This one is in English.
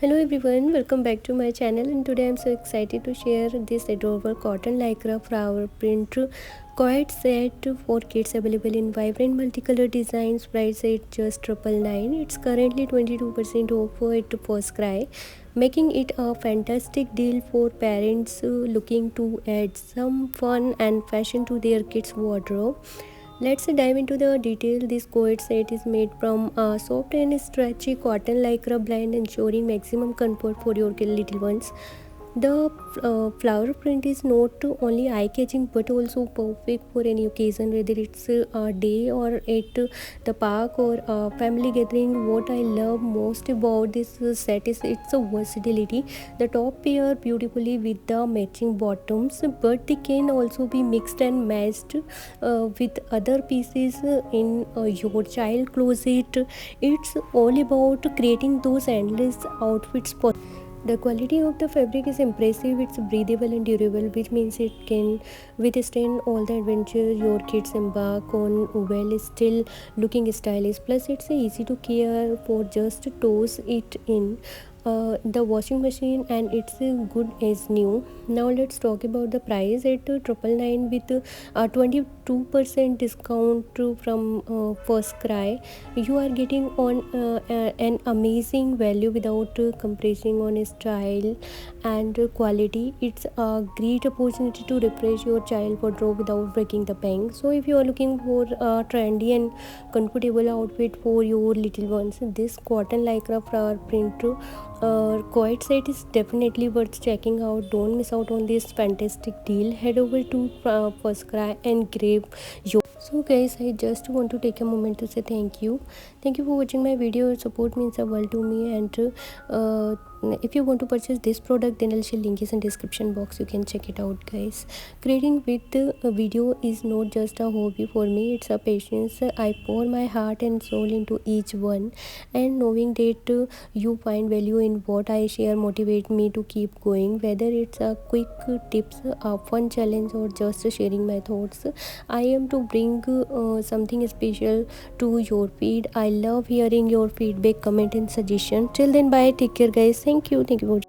Hello everyone, welcome back to my channel, and today I'm so excited to share this adorable cotton lycra flower print Co-Ord set for kids available in vibrant multicolor designs, priced at just 999. It's currently 22% off at FirstCry, making it a fantastic deal for parents looking to add some fun and fashion to their kids' wardrobe. Let's dive into the detail. This Co-Ord set is made from a soft and stretchy cotton lycra blend, ensuring maximum comfort for your little ones. The flower print is not only eye-catching but also perfect for any occasion, whether it's a day or at the park or a family gathering. What I love most about this set is its versatility. The top pair beautifully with the matching bottoms, but they can also be mixed and matched with other pieces in your child closet. It's all about creating those endless outfits. The quality of the fabric is impressive. It's breathable and durable, which means it can withstand all the adventure your kids embark on while still looking stylish. Plus, it's easy to care for, just toss it in the washing machine and it's good as new. Now let's talk about the price. At 999 with a 22% discount from FirstCry, you are getting on an amazing value without compromising on style and quality. It's a great opportunity to refresh your child wardrobe without breaking the bank. So if you are looking for a trendy and comfortable outfit for your little ones, this cotton lycra flower print Co-Ord set is definitely worth checking out. Don't miss out on this fantastic deal. Head over to FirstCry and grab your. So guys, I just want to take a moment to say thank you. Thank you for watching my video. Your support means the world to me, and if you want to purchase this product, then I'll share link is in description box. You can check it out, guys. Creating with a video is not just a hobby for me, it's a patience. I pour my heart and soul into each one, and knowing that you find value in what I share motivate me to keep going. Whether it's a quick tips, a fun challenge, or just sharing my thoughts, I am to bring something special to your feed. I love hearing your feedback, comment and suggestion. Till then, bye, take care guys. Thank you for